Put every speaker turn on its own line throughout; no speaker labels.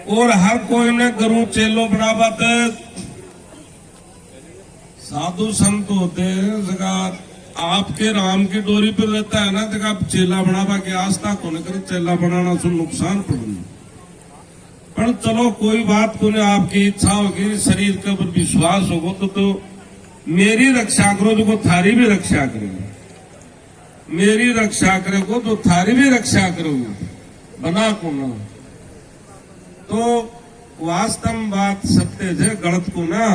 और हर कोई ने गुरु चेलो बढ़ावा ते साधु संत होते हैं जगह आपके राम की डोरी पर रहता है ना, जगह चेला बनावा के आस्था को लेकर चेला बनाना से नुकसान पड़ना। पर चलो कोई बात को नहीं, आपकी इच्छा होगी, शरीर के ऊपर विश्वास होगा तो मेरी रक्षा करो जो थारी भी रक्षा करेगी, मेरी रक्षा करेगो तो थारी भी रक्षा करोगे, बना को ना। तो वास्तव बात सत्य है, गलत को ना।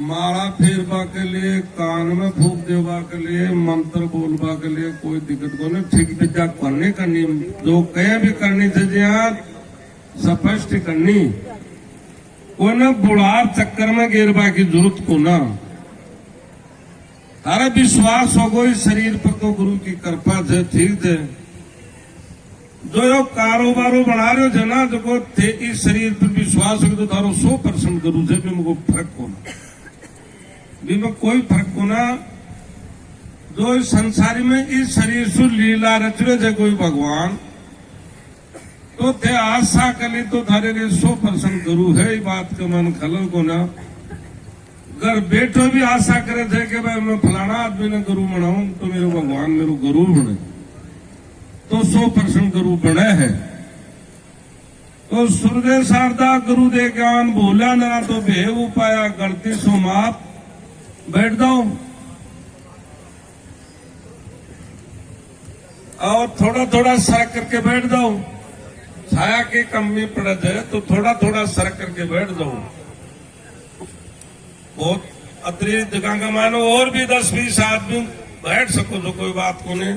माला फेरवा के लिए, कान में फूक देवा के लिए, मंत्र बोलवा के लिए कोई दिक्कत को नहीं। ठीक विद्या करने करनी, जो कहे भी करनी थे जहाँ स्पष्ट करनी, कोई न बुढ़ार चक्कर में गिरवा की जरूरत को ना। तारा विश्वास हो गई शरीर पर तो गुरु की कृपा थे, ठीक थे। जो यो कारोबारो बना रहे हो ना, जो थे इस शरीर पर विश्वास हो तो तारो 100% गुरु से भी मुझको फर्क होना, भी में कोई फर्क होना। जो इस संसारी में इस शरीर से लीला रच रहे थे कोई भगवान, तो थे आशा कली तो थारे 100% गुरु है। ये बात का मन खलल को ना। अगर बेटो भी आशा करे थे कि भाई मैं फलाना आदमी ने गुरु बनाऊं तो मेरे भगवान मेरे गुरु बने, तो 100% गुरु बने है। तो सूर्य शारदा गुरु दे ज्ञान भोला ना तो भेव उपाया गलती सो माप। बैठ जाओ और थोड़ा थोड़ा सरक करके बैठ जाओ। छाया की कमी पड़ जाए तो थोड़ा थोड़ा सरक करके बैठ जाओ। बहुत अतिरिक्त जगह का मानो और भी 10-20 आदमी बैठ सको तो कोई बात को नहीं।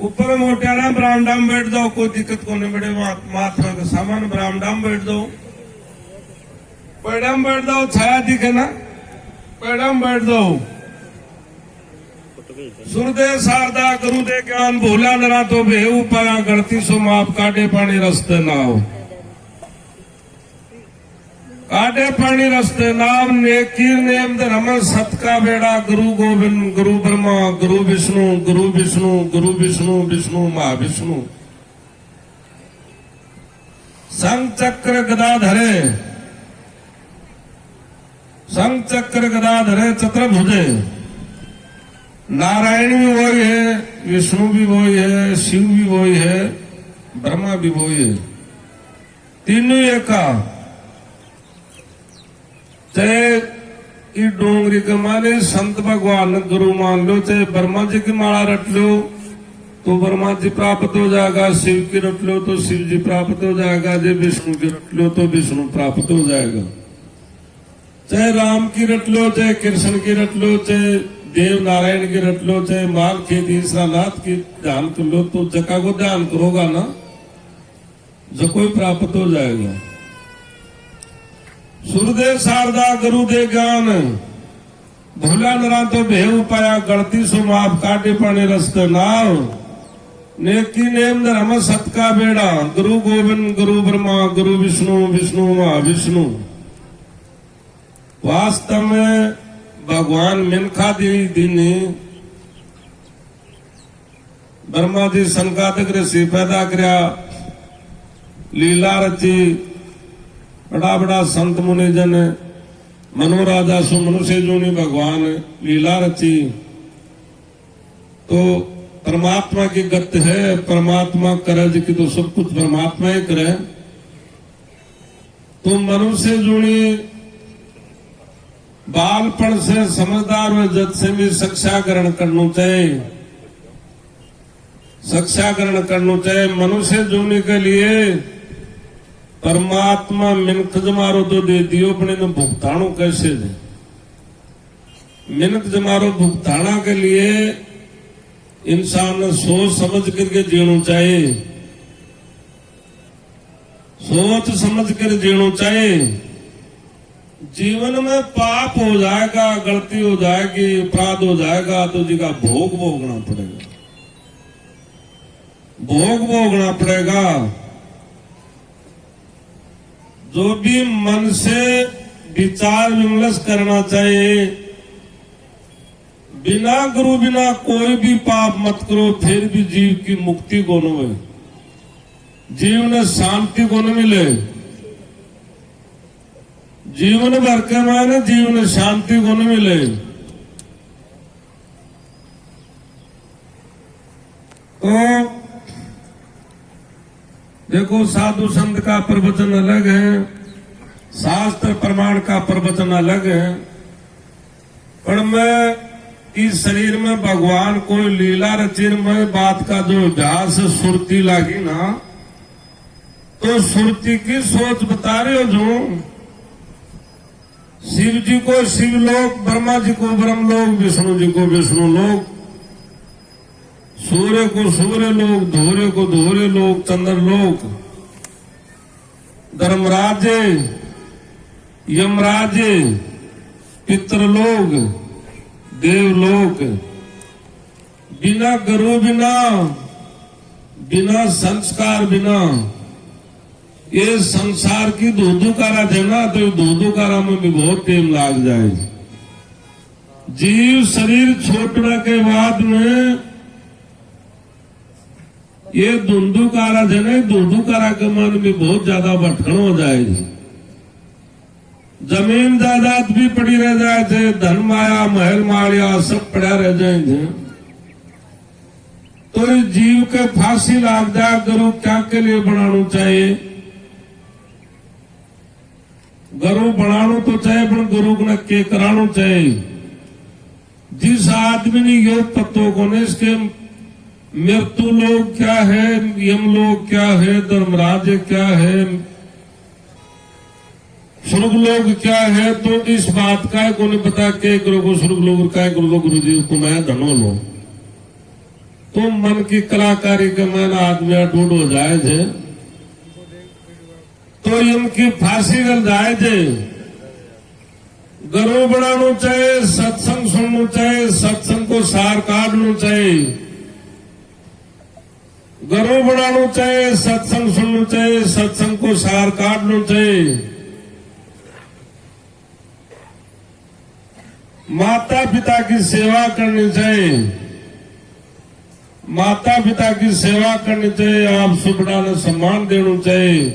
ऊपर मोटियाना बरामदा में बैठ जाओ, कोई दिक्कत को नहीं। बड़े मात्रा का सामान बरामदा में बैठ जाओ, पेड़ा में बैठ जाओ, छाया दिखे ना, पेड़ा में बैठ जाओ। सूर्य शारदा गुरु दे ज्ञान भोला नरा तो भेव पाया गलती सो माप। काटे पानी रस्ते नाव, काटे पानी रस्ते नाव। नेकी नेम धर्म सत का बेड़ा। गुरु गोविंद गुरु ब्रह्मा गुरु विष्णु गुरु विष्णु गुरु विष्णु विष्णु महाविष्णु। संग चक्र गदा धरे, संग चक्र गदा धरे चतुर्भुजे। नारायण भी वही है, विष्णु भी वही है, शिव भी वही है, ब्रह्मा भी वही है, तीनों एका। चाहे इस डोंगरी के माने संत भगवान गुरु मान लो, चाहे ब्रह्मा जी की माला रट लो तो ब्रह्मा जी प्राप्त हो जाएगा, शिव की रट लो तो शिव जी प्राप्त हो जाएगा, जे विष्णु की रट लो तो विष्णु प्राप्त हो जाएगा। चाहे राम की रट लो, चाहे कृष्ण की रट लो, चाहे देव नारायण की रट लो, चाहे माल के तीसरा नाथ की ध्यान कर लो, तो जका को ध्यान करोगा ना जो कोई प्राप्त हो जाएगा। सूर्य शारदा गुरु दे ज्ञान भोला नरा तो भेव पाया गलती सो माप। काटे पानी रस्ते नाव। नेकी नेम धर्म सत का बेड़ा। गुरु गोविंद गुरु ब्रह्मा गुरु विष्णु विष्णु महाविष्णु। वास्तव में भगवान मिनखा दीनी ब्रह्मा जी संकातक ऋषि पैदा करया, लीला रची। बड़ा बड़ा संत मुनिजन मनोराजा सु मनुष्य जूनी भगवान लीला रची। तो परमात्मा की गत है, परमात्मा करे की तो सब कुछ परमात्मा ही करे। तो मनुष्य जूनी बालपन से समझदार व जद से भी शिक्षा ग्रहण करना चाहिए, शिक्षा ग्रहण करना चाहिए। मनुष्य जूनी के लिए परमात्मा मिनख जमारो तो दे दियो, अपने में भुगतानो कैसे दे। मिनख जमारो भुगताना के लिए इंसान ने सोच समझ करके जीना चाहिए, सोच समझ कर जीना चाहिए। जीवन में पाप हो जाएगा, गलती हो जाएगी, अपराध हो जाएगा तो जी का भोग भोगना पड़ेगा, भोग भोगना पड़ेगा। जो भी मन से विचार विमर्श करना चाहिए। बिना गुरु बिना कोई भी पाप मत करो, फिर भी जीव की मुक्ति कोनो है। जीवन शांति को न मिले, जीवन भर के माने जीवन शांति को न मिले, तो देखो साधु संत का प्रवचन अलग है, शास्त्र प्रमाण का प्रवचन अलग है, पर मैं इस शरीर में भगवान कोई लीला रचिरमय बात का जो अभ्यास सुरती लागी ना, तो सुरती की सोच बता रहे हो। जो शिव जी को शिवलोक, ब्रह्मा जी को ब्रह्मलोक, विष्णु जी को विष्णु लोक, सूर्य को सूर्य लोक, धोरे को धोरे लोक, चंद्र लोक, धर्मराजे, यमराजे, पितृलोक, देवलोक, बिना गुरु बिना, बिना संस्कार बिना ये संसार की धूधुकारा देना, तो धूधुकारा में भी बहुत टाइम लाग जाए। जीव शरीर छोड़ने के बाद में ये धुंधुकारा जने, धुंधुकारा के मन में बहुत ज्यादा भटकन हो जाएगी। जमीन जायदाद भी पड़ी रह जाए थे, धन माया महल माड़िया सब पड़ा रह जाएंगे, तो इस जीव के फांसी लाग जाए। गुरु क्या के लिए बनाना चाहिए? गुरु बनाना तो चाहिए, पर गुरु ने के कराना चाहिए। जिस आदमी ने योग पत्तों को ने इसके मृत्यु लोग क्या है, यमलोक क्या है, धर्मराज क्या है, स्वर्ग लोग क्या है, तो इस बात का को नहीं पता के गुरु को स्वर्ग लोग का गुरु जी को मैं धनो लो, तो मन की कलाकारी के मन आदमी ढूंढ हो जाए थे, तो इनकी फांसी गल जाए थे। गुरु बनाना चाहिए, सत्संग सुनना चाहिए, सत्संग को सार काटना चाहिए। गुरु बनाना चाहिए, सत्संग सुनना चाहिए, सत्संग को सार काटना चाहिए। माता पिता की सेवा करनी चाहिए, माता पिता की सेवा करनी चाहिए, आप सुबड़ा ने सम्मान देना चाहिए।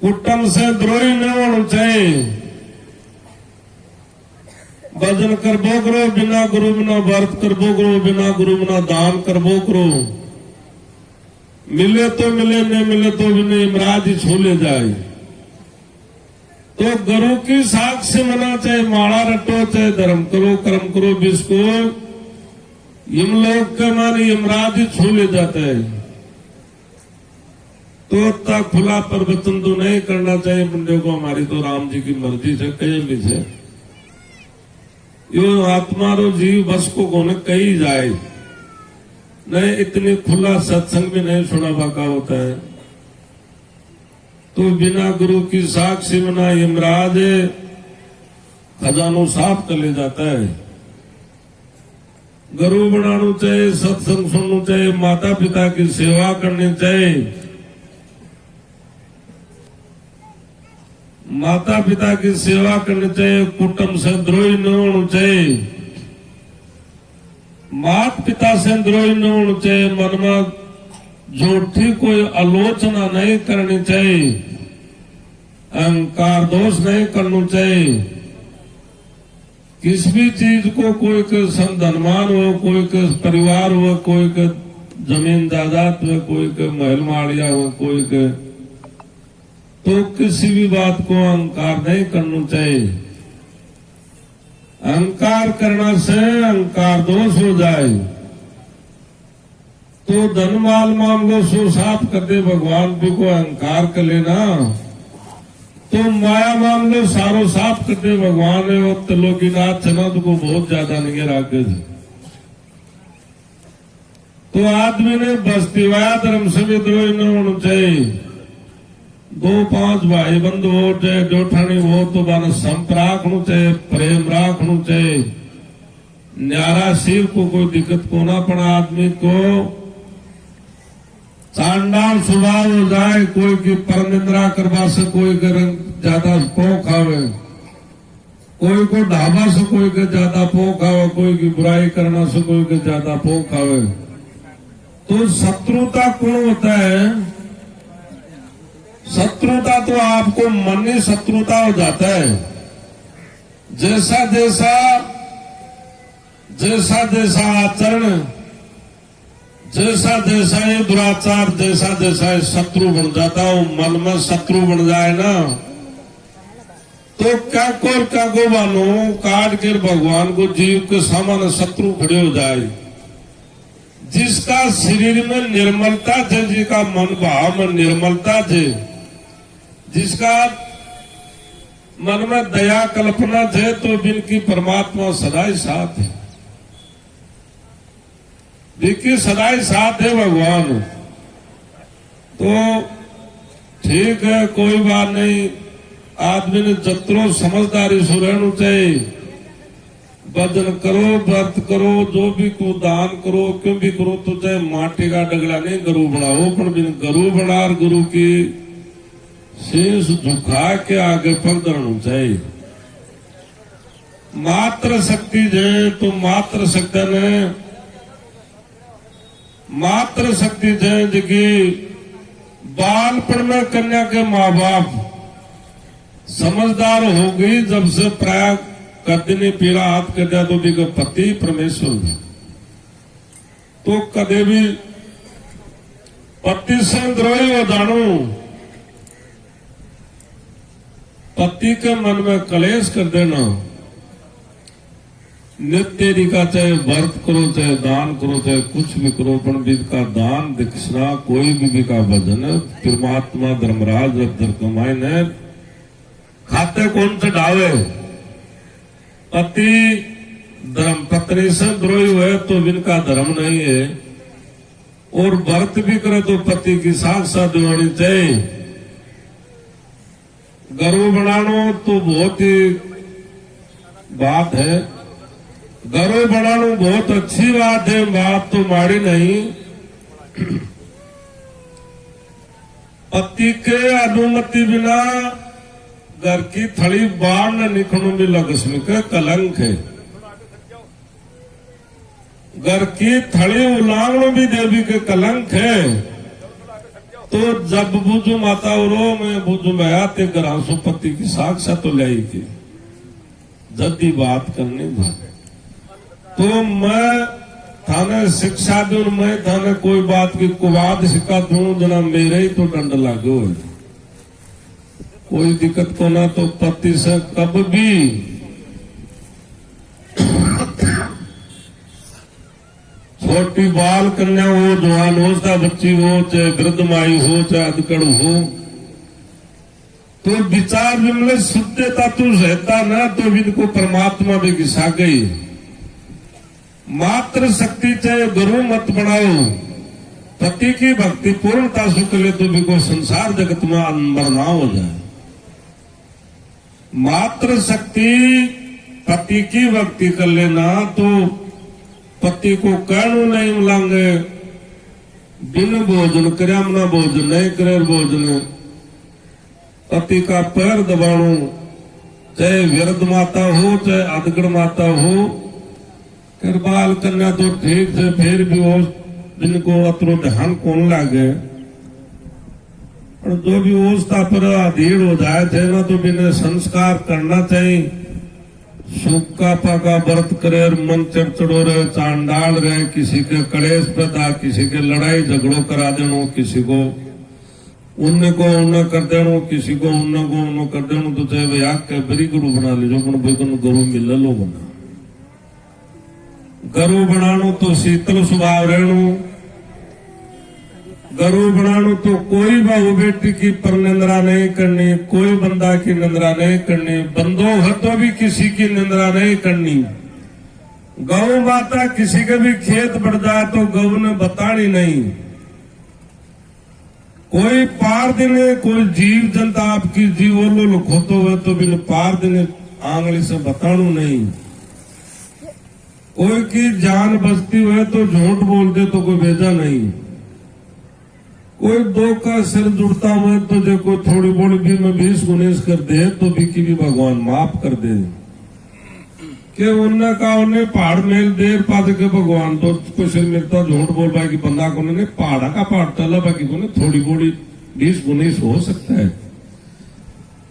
कुटुंब से द्रोही न होना चाहिए। भजन करबो करो बिना गुरु बिना, व्रत करबो करो बिना गुरु बिना, दान करबो करो। मिले तो मिले, नहीं मिले तो भी नहीं, यमराज ही छू ले जाए। तो गुरु की साक्षी मना, चाहे माला रटो, चाहे धर्म करो, कर्म करो, जिसको यमलोक के माने यमराज ही छू ले जाता है। तो इतना खुला प्रवचन तो नहीं करना चाहिए बंदे को, हमारी तो राम जी की मर्जी से कहीं भी से यो आत्मा रो जीव बस को कोने कही जाए नहीं, इतनी खुला सत्संग भी नहीं सुना पाका होता है। तो बिना गुरु की साक्षी मना यमराज खजानो साफ कर ले जाता है। गुरु बनाना चाहिए, सत्संग सुनना चाहिए, माता पिता की सेवा करनी चाहिए। माता पिता की सेवा करनी चाहिए, कुटुंब से द्रोही न होना चाहिए, मात पिता से द्रोही न होना चाहिए। मन में झूठी कोई आलोचना नहीं करनी चाहिए, अहंकार दोष नहीं करना चाहिए। किस भी चीज को, कोई के धनवान हो, कोई के परिवार हो, कोई के जमीन जायदाद हो, कोई के महल माड़िया हो, कोई के, तो किसी भी बात को अहंकार नहीं करना चाहिए। अहंकार करने से अहंकार दोष हो जाए, तो धन माल मामलों से साफ कर दे भगवान भी को अहंकार कर लेना, तो माया मामले सारो साफ कर दे भगवान ने। और त्रिलोकीनाथ चनद को बहुत ज्यादा नहीं राखे थे, तो आदमी ने बस्तीवाया धर्म से विद्रोही न होना चाहिए। 2-5 भाई बंधु हो, चाहे जोठानी हो, तो बाना संप राखना चाहिए, प्रेम राखना चाहिए। न्यारा शिव को कोई दिक्कत को ना पड़ा। आदमी को चांडाल स्वभाव हो जाए, कोई की परम निंद्रा करवा से, कोई के ज्यादा पोख आवे, कोई को ढाबा से कोई के ज्यादा पोख आवे, कोई की बुराई करना से कोई के ज्यादा पोख आवे, तो शत्रुता कौन होता है? शत्रुता तो आपको मन ही शत्रुता हो जाता है। जैसा जैसा आचरण, जैसा जैसा ये दुराचार, जैसा जैसा ये शत्रु बन जाता है, मन में शत्रु बन जाए ना, तो क्या को मानो काट कर भगवान को जीव के सामने शत्रु खड़े हो जाए। जिसका शरीर में निर्मलता थे, जिसका मन भाव में निर्मलता थे, जिसका मन में दया कल्पना थे, तो जिनकी परमात्मा सदाई साथ है, जिनकी सदाई साथ है भगवान। तो ठीक है, कोई बात नहीं। आदमी ने जत्रो समझदारी से रहना चाहिए। भजन करो, व्रत करो, जो भी को दान करो, क्यों भी करो, तो चाहे माटी का डगला नहीं गुरु बनाओ, पर बिन गुरु बना, गुरु की शीश झुका के आगे पग धरना चाहिए। मात्र शक्ति जय तो मात्र शक्ति जय जगी बालपन में कन्या के माँ बाप समझदार हो गई, जब से प्राय कभी ने पीड़ा हाथ कर दिया तो भी पति परमेश्वर है। तो कदे भी पति से द्रोही हो जानो, पति के मन में कलेश कर देना। नित्य रिका चाहे व्रत करो, चाहे दान करो, चाहे कुछ भी करो, पर विद का दान दक्षिणा कोई भी का भजन परमात्मा धर्मराज दर कमाए न खाते कौन से डावे। पति धर्म पत्नी से द्रोही हुए तो इनका धर्म नहीं है। और व्रत भी करे तो पति की साक्षात होनी चाहिए। गर्व बढ़ानो तो बहुत ही बात है, गर्व बढ़ानो बहुत अच्छी बात है, बात तो माड़ी नहीं। पति के अनुमति बिना घर की थड़ी बाढ़ न निकलने भी लक्ष्मी का कलंक है। घर की थड़ी उलांगना भी देवी के कलंक है। तो जब बुझू माता रो मैं बुझू मैं ते ग्रासो पति की साक्षात तो लाई की जल्दी बात करनी भर। तो मैं थाने शिक्षा दूं, मैं थाने कोई बात की कुवाद सिखा दूं, जना मेरे ही तो दंड लागो है। कोई दिक्कत को ना। तो पति से कब भी छोटी बाल कन्या हो, जवान हो, चाहे बच्ची हो, चाहे वृद्ध माई हो, चाहे अधकड़ हो, तो विचार विमल शुद्धता तो रहता ना, तो इनको परमात्मा भी घिसा गई। मात्र शक्ति चाहे गुरु मत बनाओ, पति की भक्ति पूर्णता सुख ले तो भी को संसार जगत में अंबरना हो जाए। मात्र शक्ति पति की भक्ति कर लेना तो पति को कहना नहीं मिलांगे। बिन भोजन कर्मना भोजन नहीं करे भोजन, पति का पैर दबाणु, चाहे वृद्ध माता हो चाहे अधगड़ माता हो, कर बाल कन्या तो ठीक से फिर भी वो जिनको अतरो ध्यान कौन लागे। और जो भी अवस्था पर अधीर हो जाए थे ना, तो बिना संस्कार करना चाहिए। सूखा पाका व्रत करे और मन चढ़चढ़ो रहे, चांडाल रहे, किसी के कलेश पैदा, किसी के लड़ाई झगड़ो करा देनो, किसी को उन्ने को उन्ना कर देनो, किसी को उन्ना को उन्ना कर देनो। तो चाहे भाई आग के बरी गुरु बना लीजो, पर बेगन गुरु मिल लो बना। गुरु बनानो तो शीतल स्वभाव रहनो। गुरु बनानो तो कोई बहु बेटी की पर निंद्रा नहीं करनी, कोई बंदा की निंद्रा नहीं करनी, बंदो है तो भी किसी की निंद्रा नहीं करनी। गौ माता किसी के भी खेत बढ़ जाए तो गौ ने बतानी नहीं। कोई पार दिने कोई जीव जनता आपकी जीवों लुखोतो हुए तो बिन पार दिने आंगली से बताणु नहीं। कोई की जान बचती हुए तो झूठ बोल दे तो कोई भेजा नहीं। कोई दो का सिर जुड़ता हुआ तो जो कोई थोड़ी बोली भी में 20 19 कर दे तो भी की भी भगवान माफ कर दे। कि उनने कहा उन्हें पहाड़ मेल देर पा के भगवान तो कुछ मिलता झूठ बोल पाए कि बंदा को उन्होंने पहाड़ा का पहाड़ तला बाकी को थोड़ी बोड़ी 20-19 हो सकता है।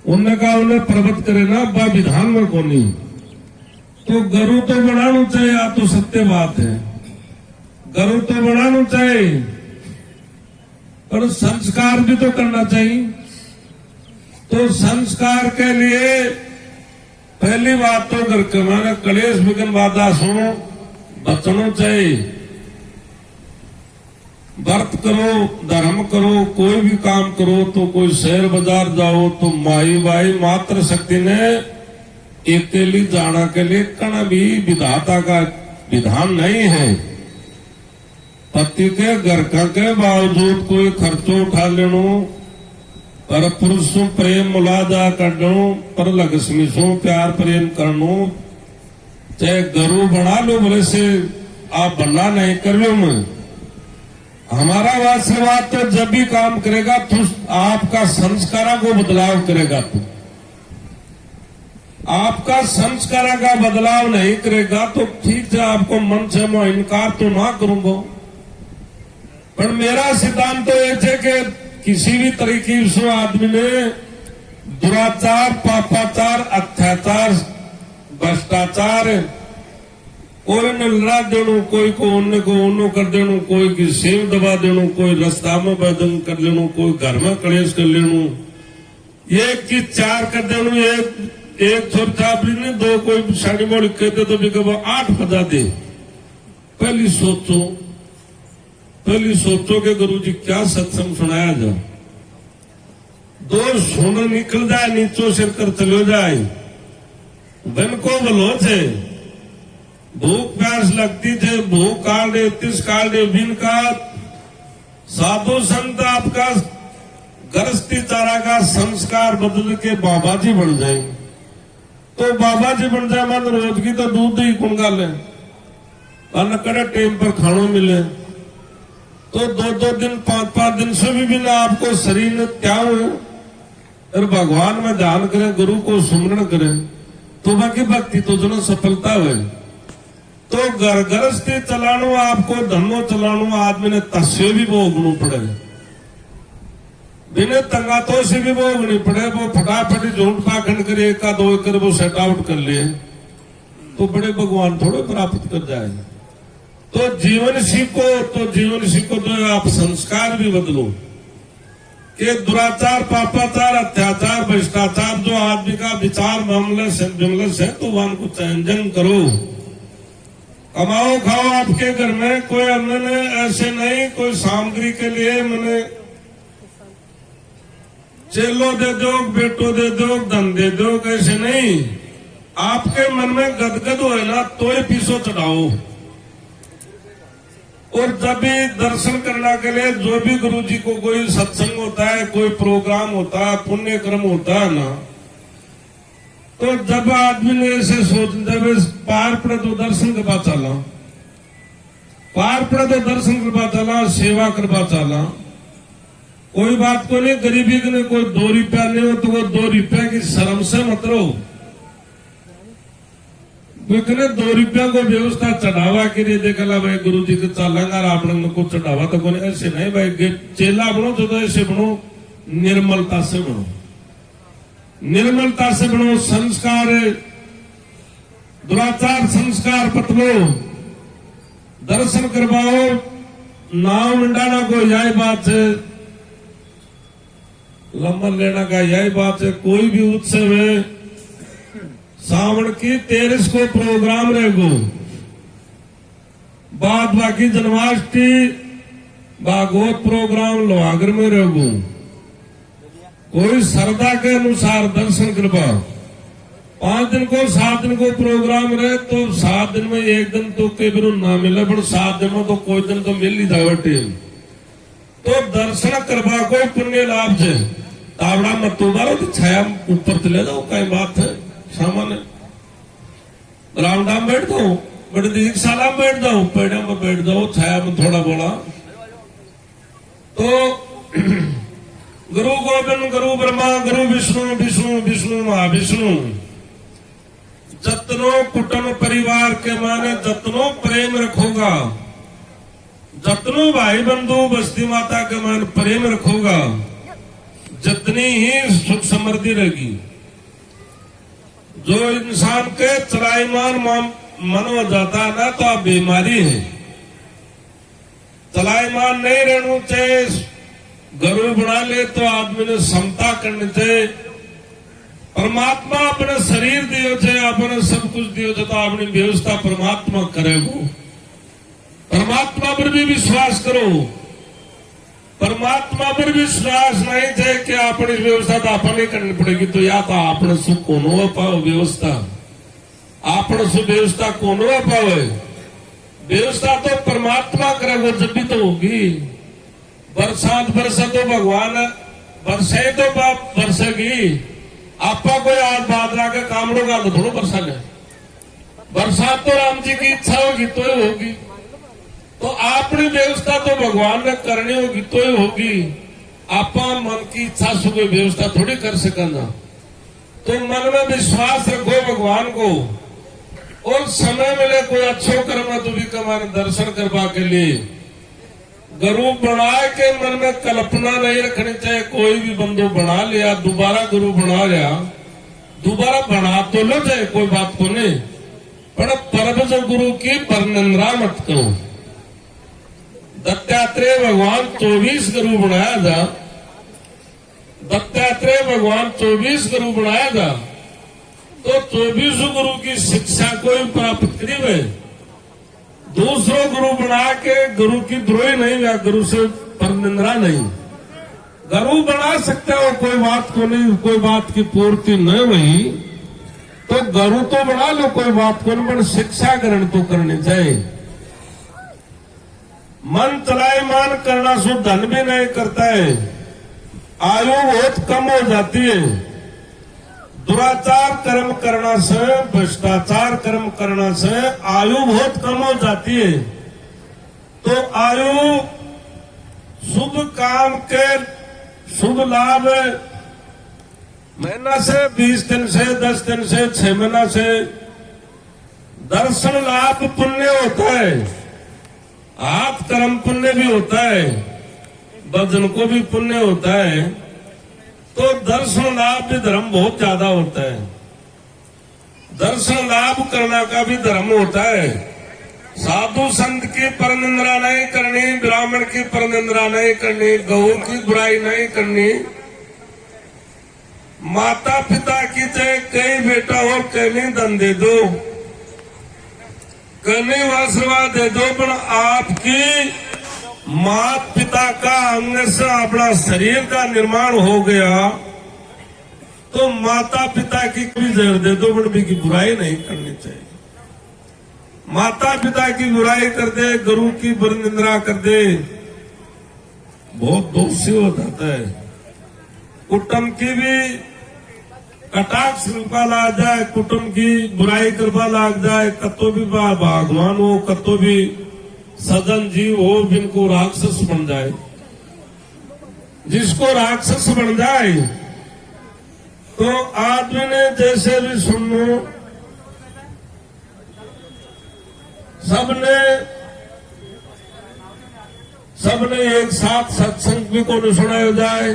उनने कहा उन्हें पर्वत करे ना बा विधान में को नहीं तो गरु तो बनाना चाहिए। आ तो सत्य बात है, गरु तो बनाना चाहिए पर संस्कार भी तो करना चाहिए। तो संस्कार के लिए पहली बात तो घर के माने कलेश विघ्न बाधा सुनो बचना चाहिए। व्रत करो, धर्म करो, कोई भी काम करो तो कोई शहर बाजार जाओ तो माई बाई मात्र शक्ति ने अकेली जाना के लिए कण भी विधाता का विधान नहीं है। पति के घर का के बावजूद कोई खर्चो उठा लेनो पर पुरुषों प्रेम मुलाजा करनो पर लक्ष्मी सो प्यार प्रेम करनो चाहे गरु बना लो बोले से आप बनना नहीं कर लो। मैं हमारा आशीर्वाद तो जब भी काम करेगा तो आपका संस्कारा को बदलाव करेगा। तो आपका संस्कारा का बदलाव नहीं करेगा तो ठीक है आपको मन से मैं इनकार तो ना करूंगा पर मेरा सिद्धांत तो ये है कि किसी भी तरीके से आदमी ने दुराचार, पापाचार, अत्याचार, भ्रष्टाचार कोई ने लड़ा देनो, कोई को उन्नो कर देनो, कोई की सेव दबा देनो, कोई रास्ता में बदन कर लेनो, कोई घर में कलेश कर लेनो, एक की 4 कर देनो, एक छोर चापड़ी ने 2 कोई साड़ी मोड़ कहते तो भी कब 8 बजा दे। पहली सोचो के गुरु जी क्या सत्संग सुनाया जा 2 सोना निकल जाए नीचो सिर कर चलो जाए बन को बोलो थे भूख प्यास लगती थे भूख काल दे 30 काल दे बिन का साधु संत आपका गृहस्थी चारा का संस्कार बदल के बाबा जी बन जाए तो बाबा जी बन जाए मान रोज की तो दूध ही कुण गाले अन्न करे टाइम पर खानो मिले तो 2-2 दिन 5-5 दिन से भी बिना आपको शरीर में क्या हो और भगवान में ध्यान करें गुरु को सुमरण करें तो बाकी भक्ति तो जो सफलता हुए। तो गृहस्थी चलानो आपको धर्मो चलानो आदमी ने तस्वीर भी भोगना पड़े बिना तंगातों से भी भोगनी पड़े। वो फटाफट झूठ पाखंड करे 1-2 कर वो सेट आउट कर ले तो बड़े भगवान थोड़े प्राप्त कर जाए। तो जीवन सीखो तो आप संस्कार भी बदलो कि दुराचार, पापाचार, अत्याचार, भ्रष्टाचार जो आदमी का विचार विमलस है तो वन को चयन करो। कमाओ खाओ आपके घर में कोई हमने ऐसे नहीं कोई सामग्री के लिए मैंने चेलो दे दो बेटो दे दो धन दे दो कैसे नहीं। आपके मन में गदगद हो ना तो ही पीछो चढ़ाओ। और जब भी दर्शन करने के लिए जो भी गुरु जी को कोई सत्संग होता है कोई प्रोग्राम होता है पुण्य क्रम होता है ना तो जब आदमी ने ऐसे सोच जब पार पड़े तो दर्शन करवा चला पार पड़े तो दर्शन करवा चला सेवा करवा चला कोई बात को नहीं। गरीबी के लिए कोई 2 रुपया नहीं हो तो वो 2 रुपया की शर्म से मत रहो। कोई 2 रुपया को व्यवस्था चढ़ावा के लिए देखला भाई गुरु जी के चालेंगा आपने को चढ़ावा तो कोई ऐसे नहीं भाई चेला बनो तो ऐसे बनो निर्मलता से बनो निर्मलता से बनो। संस्कार दुराचार संस्कार पतलो दर्शन करवाओ नाव मंडाना को यही बात है लंबन लेना का यही बात है। कोई भी उत्सव है सावन की 23 को प्रोग्राम रहेगो बाद बाकी जन्माष्टमी भागवत प्रोग्राम लोहागर में रहेगो। कोई श्रद्धा के अनुसार दर्शन करवाओ 5 दिन को 7 दिन को प्रोग्राम रहे तो 7 दिन में 1 दिन तो कई बार ना मिले पर 7 दिन में तो कोई दिन तो मिल ही जावे टीम तो दर्शन करवा कोई पुण्य लाभ है। तावड़ा मत तुम्हारा तो छाया ऊपर चले जाओ कई बात है सामान्य रामधाम बैठ जाओ बड़े दीक्षाला में बैठ जाओ पेड़ों में बैठ जाओ छाया में थोड़ा बोला तो गुरु गोविंद गुरु ब्रह्मा गुरु विष्णु विष्णु विष्णु महाविष्णु जब जतनो कुटुंब परिवार के माने जतनो प्रेम रखोगा, जतनो भाई बंधु बस्ती माता के मान प्रेम रखोगा, जितनी ही सुख समृद्धि रहेगी। जो इंसान के चलाईमान मन हो जाता है ना, तो आप बीमारी है। चलाईमान नहीं रहना चाहिए। गुरु बना ले तो आदमी ने समता करनी चाहिए। परमात्मा अपने शरीर दियो छे, अपने सब कुछ दियो छे, तो आपने व्यवस्था परमात्मा करेगो। परमात्मा पर भी विश्वास करो। परमात्मा पर विश्वास नहीं थे कि अपनी व्यवस्था तो आपने करनी पड़ेगी, तो या तो आपने सु कोनो पाओ व्यवस्था, आपने सु व्यवस्था कोनो पावे। व्यवस्था तो परमात्मा करेगा, जब भी तो होगी। बरसात बरसा तो भगवान बरसे तो बाप बरसेगी। आपा कोई आज बादरा के कामड़ों का तो थोड़ा बरसा ले। बरसात तो राम जी की इच्छा होगी तो ही होगी। तो अपनी व्यवस्था तो भगवान ने करनी होगी तो ही होगी। आपा मन की इच्छा से कोई व्यवस्था थोड़ी कर सकना। तो मन में विश्वास रखो भगवान को, और समय मिले कोई अच्छो कर्म तो भी कमाने दर्शन करवा के लिए गुरु बना के मन में कल्पना नहीं रखनी चाहिए। कोई भी बंदो बना लिया, दोबारा गुरु बना लिया, दोबारा बना तो लो चाहे, कोई बात को नहीं, पर परम गुरु की परनिंदा मत करो। दत्तात्रेय भगवान 24 गुरु बनाया था। दत्तात्रेय भगवान 24 गुरु बनाया था, तो 24 गुरु की शिक्षा कोई प्राप्त करी है। दूसरों गुरु बना के गुरु की द्रोही नहीं हुआ, गुरु से परनिंदा नहीं। गुरु बना सकते हो, कोई बात को नहीं, कोई बात की पूर्ति न हुई तो गुरु तो बना लो, कोई बात को नहीं, पर शिक्षा ग्रहण तो करनी चाहिए। मन चलायमान करना सो धन भी नहीं करता है। आयु बहुत कम हो जाती है। दुराचार कर्म करना से, भ्रष्टाचार कर्म करना से आयु बहुत कम हो जाती है। तो आयु शुभ काम के शुभ लाभ महीना से 20 दिन से 10 दिन से 6 महीना से दर्शन लाभ पुण्य होता है। हाथ कर्म पुण्य भी होता है, भजन को भी पुण्य होता है। तो दर्शन लाभ भी धर्म बहुत ज्यादा होता है। दर्शन लाभ करना का भी धर्म होता है। साधु संत की परनिंदा नहीं करनी, ब्राह्मण की परनिंदा नहीं करनी, गौ की बुराई नहीं करनी। माता पिता की चाहे कई बेटा और कहीं धन दे दो, कहीं आशीर्वाद दे दो, पर आपकी माता पिता का अंग से अपना शरीर का निर्माण हो गया तो माता पिता की भी जहर दे दो, पर भी की बुराई नहीं करनी चाहिए। माता पिता की बुराई कर दे, गुरु की परनिंदा कर दे, बहुत दोषी हो जाता है। कुटुंब की भी कटाक्ष कृपा लाग जाए, कुटुंब की बुराई कृपा लाग जाए, कतो भी भगवान हो, कतो भी सजन जीव हो, जिनको राक्षस बन जाए। जिसको राक्षस बन जाए तो आदमी ने जैसे भी सुनो, सबने एक साथ सत्संग भी को नहीं सुनाया जाए,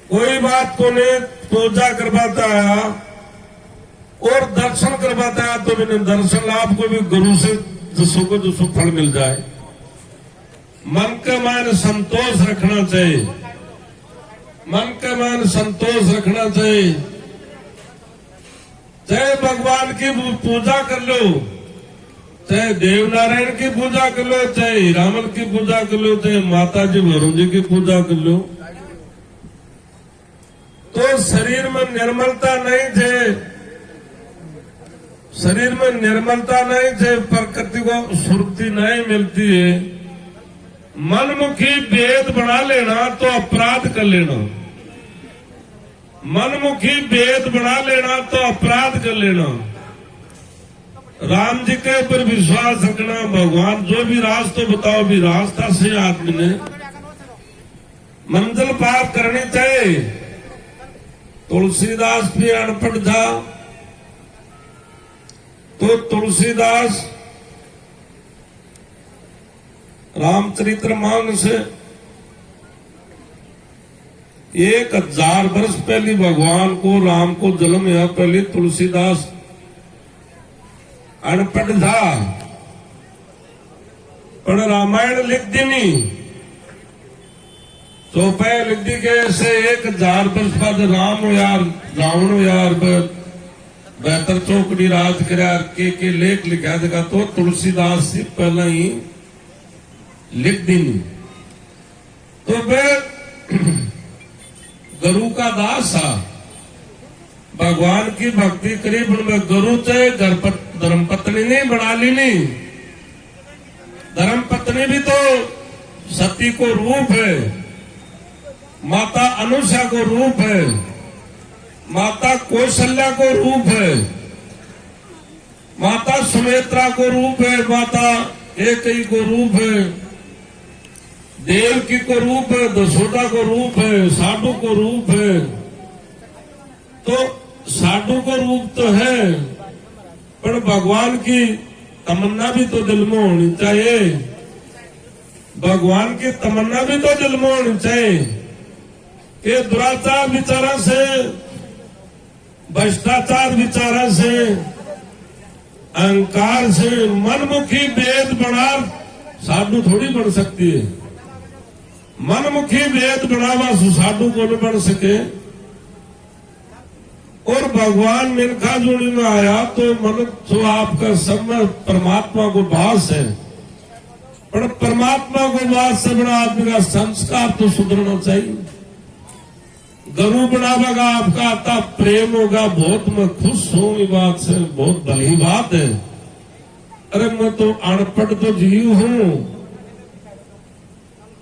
कोई बात को नहीं पूजा करवाता है और दर्शन करवाता है, तो मैंने दर्शन लाभ को भी गुरु से जिसको फल मिल जाए। मन के मान संतोष रखना चाहिए। मन के मान संतोष रखना चाहिए। चाहे भगवान की पूजा कर लो, चाहे देवनारायण की पूजा कर लो, चाहे रावण की पूजा कर लो, चाहे माता जी वरुण जी की पूजा कर लो, तो शरीर में निर्मलता नहीं थे। शरीर में निर्मलता नहीं थे, प्रकृति को सुरती नहीं मिलती है। मनमुखी भेद बना लेना तो अपराध कर लेना। मनमुखी भेद बना लेना तो अपराध कर लेना। राम जी के ऊपर विश्वास रखना। भगवान जो भी रास्ता बताओ, भी रास्ता से आदमी ने मंजिल पार करनी चाहिए। तुलसीदास भी अनपढ़ था, तो तुलसीदास रामचरितमानस 1000 वर्ष पहले भगवान को राम को जन्म या पहले तुलसीदास अनपढ़ था, पर रामायण लिख दी नहीं तो पहले लिख दी के ऐसे 1000 वर्ष बाद राम यार रावण यार बेहतर चौकड़ी राज करा के लेख लिखा देगा तो तुलसीदास से पहला ही लिख दी नहीं। तो वह गुरु का दास था, भगवान की भक्ति करीब में गुरु से धर्म पत्नी नहीं बना ली नहीं। धर्म पत्नी भी तो सती को रूप है, माता अनुषा को रूप है, माता कौशल्या को रूप है, माता सुमित्रा को रूप है, माता एकई को रूप है, देवकी को रूप है, दशोदा को रूप है, साधु को रूप है। तो साधु को रूप तो है, पर भगवान की तमन्ना भी तो दिल में होनी चाहिए। भगवान की तमन्ना भी तो दिल में होनी चाहिए कि दुराचार विचारा से, भ्रष्टाचार विचारा से, अहंकार से मनमुखी वेद बना साधु थोड़ी बन सकती है। मनमुखी वेद बढ़ावा साधु को न बन सके। और भगवान मिनखा जोड़ी में आया तो मन तो आपका सब में परमात्मा को वास है, पर परमात्मा को वास से बड़ा आदमी का संस्कार तो सुधरना चाहिए। गुरु बनावेगा आपका आता प्रेम होगा, बहुत मैं खुश हूं इस बात से, बहुत भली बात है। अरे मैं तो अनपढ़ तो जीव हूं,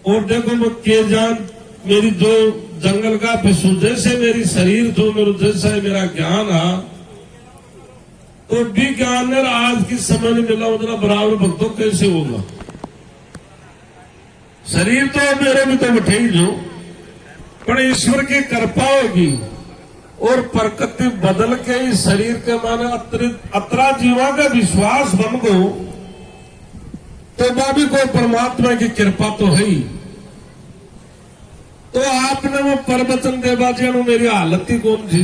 और देखो मैं के जान मेरी जो जंगल का पशु जैसे मेरी शरीर जो मेरे जैसा मेरा ज्ञान है, तो भी ज्ञान आज की समय में मिला उतना बराबर भक्तों कैसे होगा। शरीर तो मेरे में तो बैठे ही जो, पर ईश्वर की कृपा होगी और प्रकृति बदल के इस शरीर के माने अतरा जीवा का विश्वास बन गो तो बाबी को परमात्मा की कृपा तो है ही। तो आपने वो प्रवचन देवा जी मेरी हालत ही कौन थी,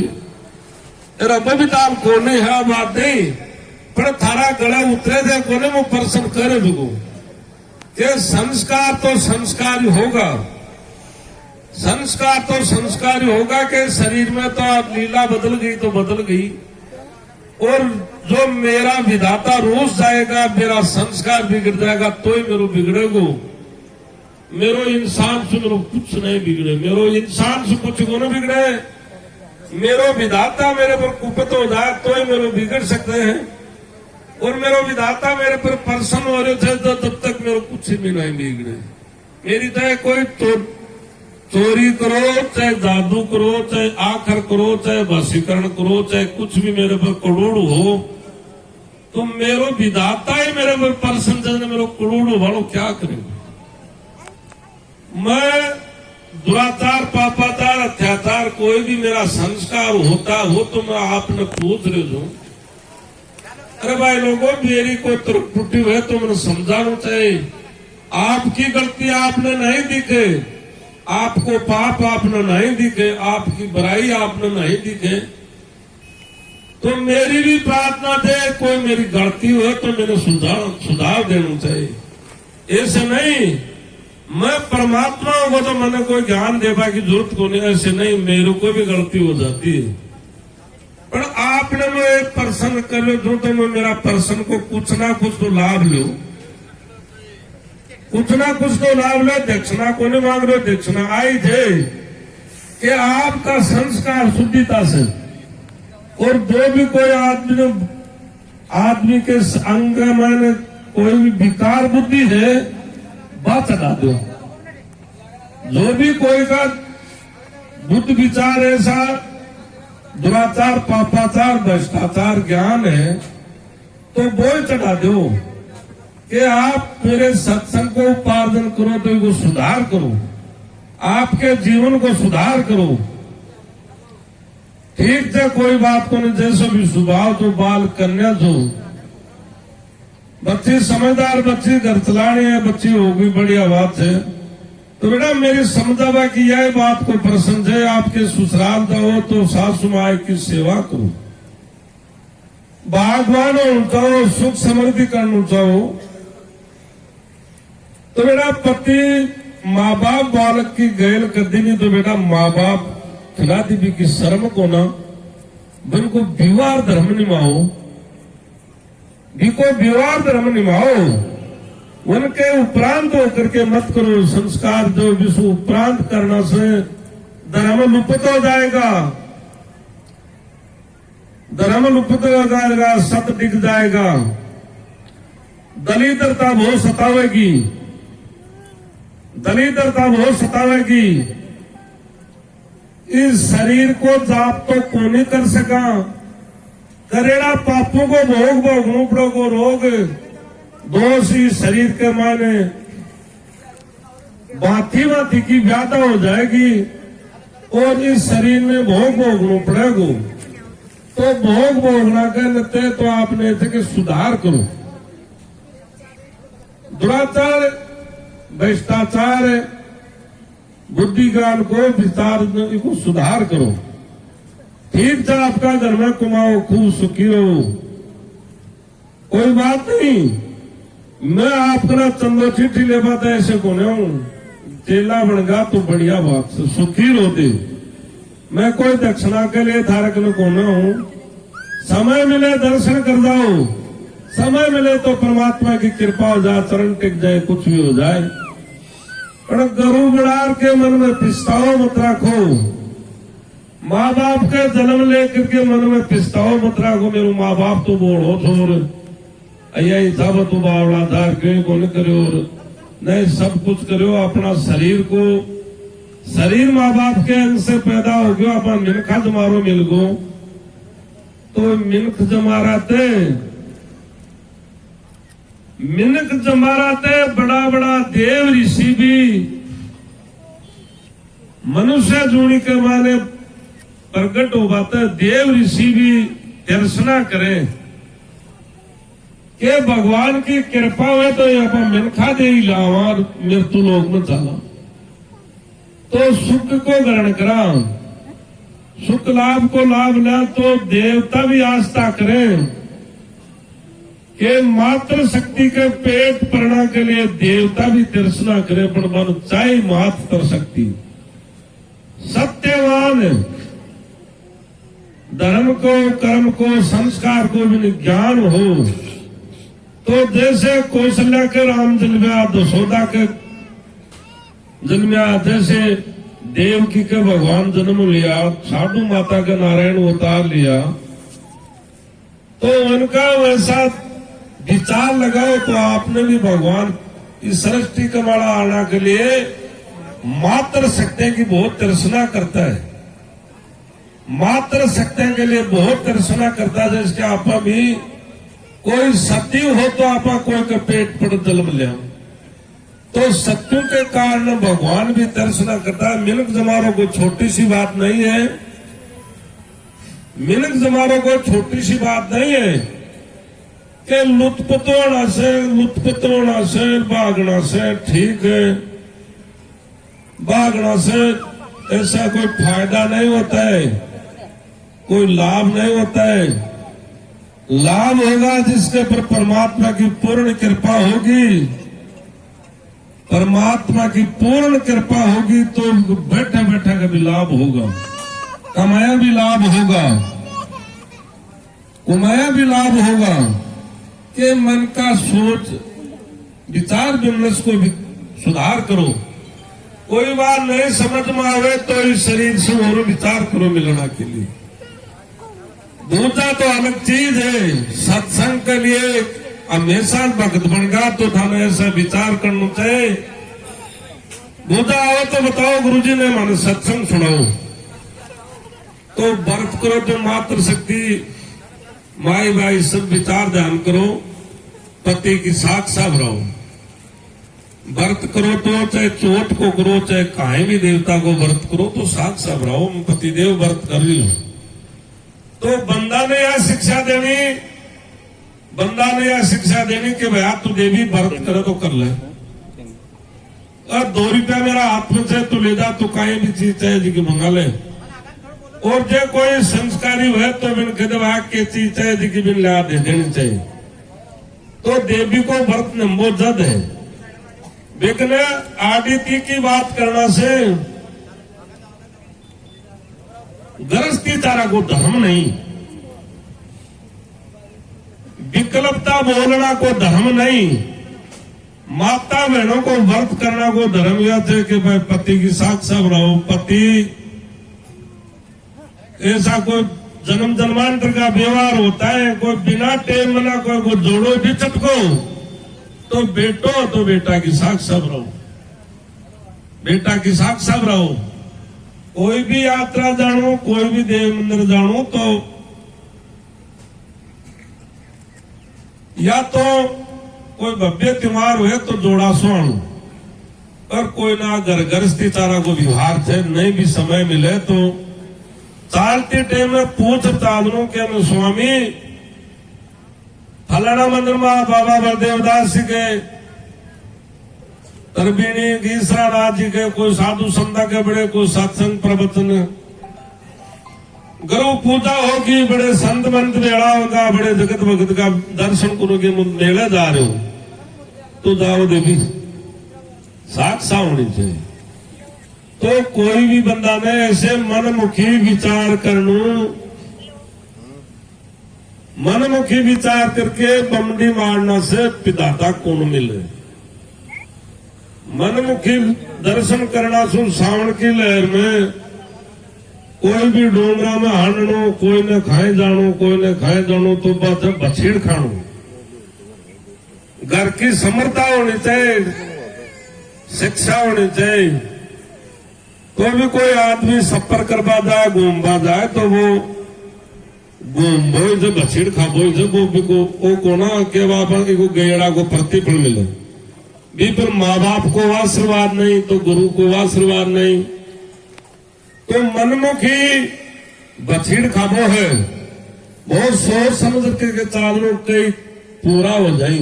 रब भी ताम कोने है बात नहीं, पर थारा गला उतरे थे कोने वो प्रश्न करे भगो कि संस्कार तो संस्कार ही होगा, संस्कार तो संस्कार ही होगा कि शरीर में तो लीला बदल गई तो बदल गई, और जो मेरा विधाता रोज जाएगा मेरा संस्कार बिगड़ जाएगा तो ही मेरे बिगड़ेगो। मेरो इंसान से मेरो कुछ नहीं बिगड़े, मेरो इंसान से कुछ को नहीं बिगड़े, मेरो विधाता मेरे पर कुपित हो जाए तो ही मेरे बिगड़ सकते हैं, और मेरो विधाता मेरे पर प्रसन्न हो रहे थे तो तब तक मेरे कुछ भी नहीं बिगड़े। मेरी चाहे कोई चोरी करो, चाहे जादू करो, चाहे आखर करो, चाहे वशीकरण करो, चाहे कुछ भी मेरे पर करोड़ हो, तो मेरो विधाता ही मेरे पर प्रसन्न है, मेरे करोड़ों वालों क्या करेंगे। मैं दुराचार पापाचार अत्याचार कोई भी मेरा संस्कार होता हो तो मैं आपने पूछ रहे हूं, अरे भाई लोगों मेरी कोई त्रुटि है तो मैंने समझाना चाहिए। आपकी गलती आपने नहीं दिखे, आपको पाप आपने नहीं दिखे, आपकी बुराई आपने नहीं दिखे, तो मेरी भी प्रार्थना थे कोई मेरी गलती हो तो मैंने सुधार देना चाहिए। ऐसे नहीं मैं परमात्मा को तो मैंने कोई ज्ञान देवा की जरूरत को नहीं, ऐसे नहीं मेरे को भी गलती हो जाती है, पर आपने मैं एक प्रश्न कर लो जो तो मैं मेरा प्रश्न को कुछ ना कुछ तो लाभ लो, कुछ ना कुछ तो लाभ लो। दक्षिणा को नहीं मांग रहे, दक्षिणा आई थे कि आपका संस्कार शुद्धिता से, और जो भी कोई आदमी के अंग में कोई भी विकार बुद्धि है बात चढ़ा दो। जो भी कोई का बुद्ध विचार ऐसा दुराचार पापाचार भ्रष्टाचार ज्ञान है तो वो चढ़ा दो कि आप मेरे सत्संग को उपार्जन करो तो इनको सुधार करो, आपके जीवन को सुधार करो। ठीक है कोई बात को नहीं, जैसे भी स्वभाव तो बाल कन्या जो बच्ची समझदार, बच्ची घर चलानी है, बच्ची होगी, बढ़िया बात है। तो बेटा मेरी समझावा की यह बात को प्रसन्न है, आपके ससुराल जाओ तो सासू माई की सेवा करो, बागवान होना चाहो, सुख समृद्धि करना चाहो। तो बेटा पति माँ बाप बालक की गैल कदी नहीं, तो बेटा माँ बाप खिला देवी की शर्म को ना बिल्कुल विवाह धर्म निभाओ, बिको विवाह धर्म निभाओ। उनके उपरांत होकर के मत करो। संस्कार जो विश्व उपरांत करना से धर्म लुप्त हो जाएगा, धर्म लुप्त हो जाएगा, सत टिक जाएगा, दलिद्रता बहुत सतावेगी, दलिद्रता बहुत सतावेगी। इस शरीर को जाप तो कौन नहीं कर सका, करेड़ा पापों को भोग भोगनों को रोग दोष इस शरीर के माने भांति भांति की व्याधा हो जाएगी और इस शरीर में भोग भोगना पड़ेगा। तो भोग भोगना के लगते तो आपने थे सुधार करो, दुराचार भ्रष्टाचार बुद्धि ज्ञान को विचार को सुधार करो। ठीक था आपका घर में कमाओ, खूब सुखी रहो, कोई बात नहीं। मैं आपका चंदो चिट्ठी ले पाता ऐसे को नहीं हूं, चेला बन गया तो बढ़िया बात से सुखी रोते। मैं कोई दक्षिणा के लिए धारक में कोने हूं। समय मिले दर्शन कर जाओ, समय मिले तो परमात्मा की कृपा हो जाए, चरण टिक जाए, कुछ भी हो जाए। पर गरु बड़ार के मन में पिस्ताओ मत रखो, माँ बाप के जन्म लेकर के मन में पिस्ताओ मत रखो। मेरे माँ बाप तो बोलो छोड़ अया हिसाब तो बावड़ाधार क्यों को नहीं करो, नहीं सब कुछ करो। अपना शरीर को, शरीर माँ बाप के अंग से पैदा हो गया, अपना मिनखा जमारो मिल गो तो मिनख जमाराते, मिनख जमाराते बड़ा बड़ा देव ऋषि भी मनुष्य जूनी के माने प्रकट हो पाते, देव ऋषि भी दर्शना करें कि भगवान की कृपा हुए तो यहाँ पर मिनखा दे ही लावा मृत्यु लोक में चला तो सुख को ग्रहण करा, सुख लाभ को लाभ लिया। तो देवता भी आस्था करें कि मात्र शक्ति के पेट भरना के लिए देवता भी दर्शना करे, पर मन चाहे मात्र शक्ति सत्यवान धर्म को, कर्म को, संस्कार को भी ज्ञान हो। तो जैसे कौशल्या के राम जन्मया, दशोदा के जन्मया, जैसे देवकी के भगवान जन्म लिया, साधु माता के नारायण अवतार लिया, तो उनका वैसा विचार लगाओ तो आपने भी भगवान इस सृष्टि का वाला आना के लिए मात्र शक्ति की बहुत तर्सना करता है, मात्र शक्ति के लिए बहुत तर्सना करता है। जैसे आप भी कोई सत्य हो तो आप कोई के पेट पर जन्म लिया, तो सत्यों के कारण भगवान भी तर्सना करता है। मिल्क जमारो कोई छोटी सी बात नहीं है, मिल्क जमारो कोई छोटी सी बात नहीं है कि लुत्पतोना से भागना से ठीक है, भागना से ऐसा कोई फायदा नहीं होता है, कोई लाभ नहीं होता है। लाभ होगा जिसके पर परमात्मा की पूर्ण कृपा होगी, परमात्मा की पूर्ण कृपा होगी तो बैठे बैठे का भी लाभ होगा, कमाया भी लाभ होगा, कमाया भी लाभ होगा। कि मन का सोच विचार विमर्श को भी सुधार करो। कोई बात नहीं समझ में आवे तो इस शरीर से और विचार करो मिलना के लिए। दूसरा तो अलग चीज है, सत्संग के लिए हमेशा भक्त बन गया तो थाने ऐसा विचार करना चाहिए। दूसरा आओ तो बताओ गुरुजी ने माने सत्संग सुनाओ, तो व्रत करो तो मात्र शक्ति माई भाई सब विचार ध्यान करो, पति की साथ साथ रहो। व्रत करो तो चाहे चोट को करो चाहे काहे भी देवता को व्रत करो तो साथ साथ रहो। पतिदेव व्रत कर लो तो बंदा ने यह शिक्षा देनी, बंदा ने यह शिक्षा देनी कि भैया तू देवी व्रत करे तो कर ले, और 2 रुपया मेरा हाथ में से तू ले जा, तू कहीं भी चीज चाहिए जी की मंगा ले। और जो कोई संस्कारी हुए तो बिन कदवा के चीज चाहिए जी की बिन ला दे देनी चाहिए। तो देवी को व्रत नंबो जद है, लेकिन आदित्य की बात करना से गृहस्थी चारा को धर्म नहीं, विकल्पता बोलना को धर्म नहीं, माता बहनों को व्रत करना को धर्म यह थे कि भाई पति की साक्षात रहो। पति ऐसा कोई जन्म जन्मांतर का व्यवहार होता है, कोई बिना टेम मना कोई जोड़ो भी चटको, तो बेटो तो बेटा की साक्षात रहो, बेटा की साक्षात रहो। कोई भी यात्रा जानो, कोई भी देव मंदिर जानो, तो या तो कोई भव्य त्योहार हुए तो जोड़ा सोण, और कोई ना घर गृहस्थी चारा को व्यवहार थे, नहीं भी समय मिले तो चालते टाइम में पूछ चादरों के मैं स्वामी फलाना मंदिर में बाबा बलदेवदास जी के, तरबीनी गीसरा नाथ जी के, कोई साधु संता के बड़े कोई सत्संग प्रवचन गुरु पूजा होगी, बड़े संत मंत मेला होगा, बड़े जगत भगत का दर्शन करोगे, मेले जा रहे हो तो जाओ देवी साक्षा होनी चाहिए। तो कोई भी बंदा ने ऐसे मनमुखी विचार करनू, मनमुखी विचार करके बमडी मारना से पिदाता कौन मिले। मनमुखी दर्शन करना सु सावन की लहर में कोई भी डोंगरा में हाणनो, कोई ने खाए जानो, कोई ने खाए जानो, तो बात है बछीड़ खानो। घर की समर्था होनी चाहिए, शिक्षा होनी चाहिए। तो भी कोई आदमी सफर करवा जाए, घूमवा जाए, तो वो घूम बोई जो बछीड़ खा बोई जो वो कोना के बाबा को गेड़ा को प्रतिफल मिले भी, फिर माँ बाप को आशीर्वाद नहीं तो गुरु को आशीर्वाद नहीं। तो मनमुखी बछीड़ खाबो है, बहुत सोच समझ के चादरों कई पूरा हो जाए।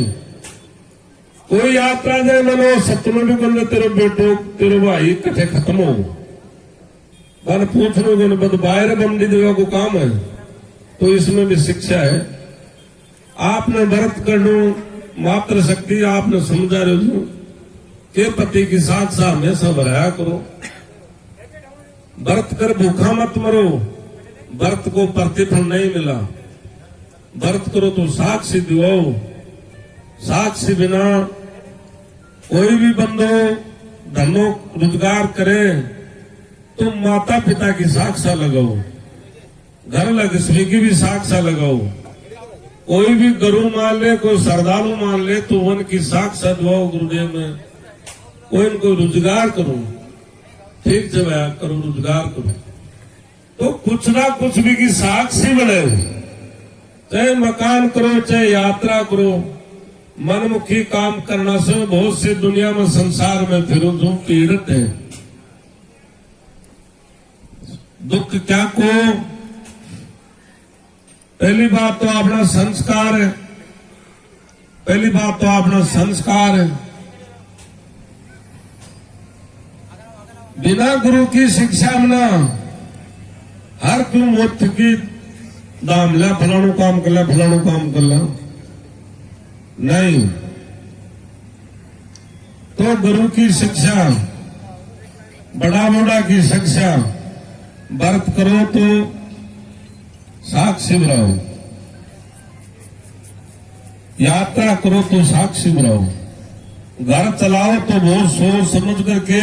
कोई यात्रा जाए मनो सपनों भी बोले तेरे बेटो तेरे भाई कठे खत्म हो, मैंने पूछ लो बद बाहर बंदी देवा को काम है, तो इसमें भी शिक्षा है। आपने व्रत कर लो, मात्र शक्ति आपने समझा रहे हो कि पति की साथ साथ हमेशा बढ़ाया करो। व्रत कर भूखा मत मरो, व्रत को प्रतिफल नहीं मिला। व्रत करो तो साक्षी दिवाओ, साक्षी बिना कोई भी बंदो धनो रोजगार करे तो माता पिता की साक्षा लगाओ, घर लक्ष्मी की भी साक्षा लगाओ। कोई भी गुरु मान ले, कोई श्रद्धालु मान ले, तो उनकी साक्षा दिवाओ गुरुदेव में। कोई इनको रोजगार करो, ठीक जब करो रोजगार करो, तो कुछ ना कुछ भी की साक्षी बने। चाहे मकान करो, चाहे यात्रा करो, मनमुखी काम करना से बहुत सी दुनिया में संसार में फिरो जो पीड़ित है। दुख क्या को, पहली बात तो अपना संस्कार है, पहली बात तो अपना संस्कार है। बिना गुरु की शिक्षा में ना हर क्यों मोथ की दाम ला, फलाणु काम कर ला, फलाणु काम कर ला, नहीं। तो गुरु की शिक्षा, बड़ा बड़ा की शिक्षा, व्रत करो तो साक्षी रहो, यात्रा करो तो साक्षी रहो, घर चलाओ तो बहुत सोच समझ करके।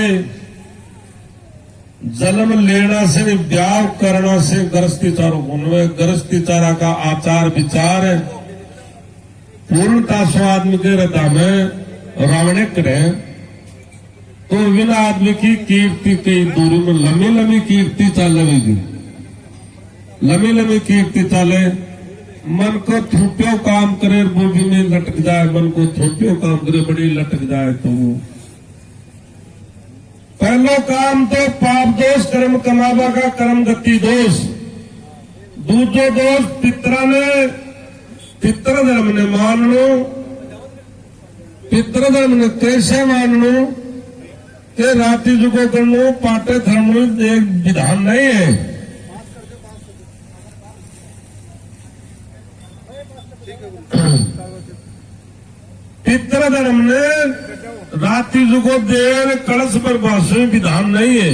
जन्म लेना से ब्याह करना से गृहस्थी चारों गुण, गृहस्थी चारा का आचार विचार है पूर्णता सो आदमी के हृदय में रावणिक रहे। तो बिना आदमी की कीर्ति कई दूरी में लंबी लंबी कीर्ति चलेगी, लंबी लंबी कीर्ति चले। मन को थोपियो काम करे वो भी नहीं लटक जाए, मन को थोपियो काम करे बड़ी लटक जाए। तो वो पहलो काम तो पाप दोष कर्म कमावा का कर्म गति दोष, दूसरो दोष पितरा ने पितृधर्म ने मान लो। पितृधर्म ने कैसे मान लो कि राति जुगो करनो पाटे धर्म एक विधान नहीं है। पितृधर्म ने राति जुगो देर कलश पर बासु विधान नहीं है,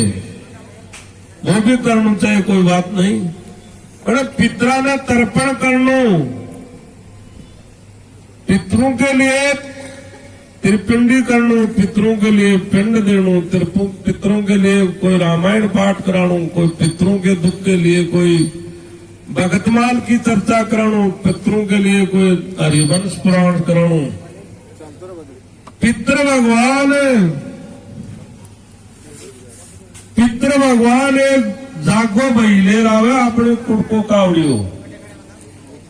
वो भी करना चाहिए, कोई बात नहीं। पर पितरा ने तर्पण करनो, पितरों के लिए त्रिपिंडी करनो, पितरों के लिए पिंड देनो, पितरों के लिए कोई रामायण पाठ करानो, कोई पितरों के दुख के लिए कोई भगतमाल की चर्चा करानो, पितरों के लिए कोई हरिवंश पुराण करानो। पितृ भगवान एक जागो भाई ले रहा है अपने कुड़को कावड़ियो,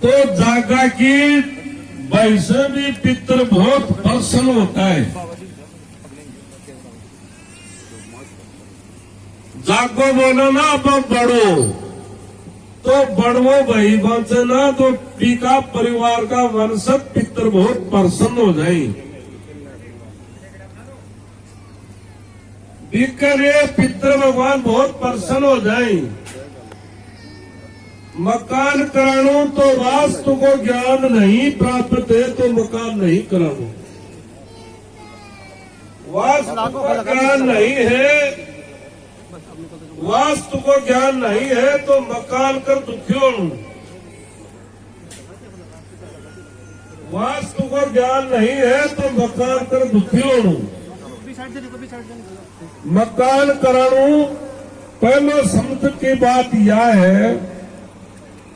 तो जागा की भाई से भी पितृ बहुत प्रसन्न होता है। जागो बोलो ना अब बढ़ो, तो बढ़वो भाई बचे ना तो पीका परिवार का वंशज पितृ बहुत प्रसन्न हो जाए। ये पितृ भगवान बहुत प्रसन्न हो जाए। मकान करानो तो वास्तु को ज्ञान नहीं प्राप्त है तो मकान नहीं करानो। वास्तु को ज्ञान नहीं है, वास्तु को ज्ञान नहीं है तो मकान कर दुखी हो। वास्तु को ज्ञान नहीं है तो मकान कर दुखी हो। मकान करानो पहले समझ की बात यह है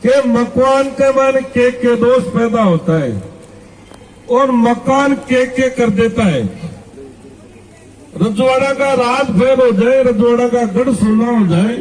कि मकान के मन के दोष पैदा होता है और मकान के कर देता है। रजवाड़ा का राज फेल हो जाए, रजवाड़ा का गढ़ सोना हो जाए,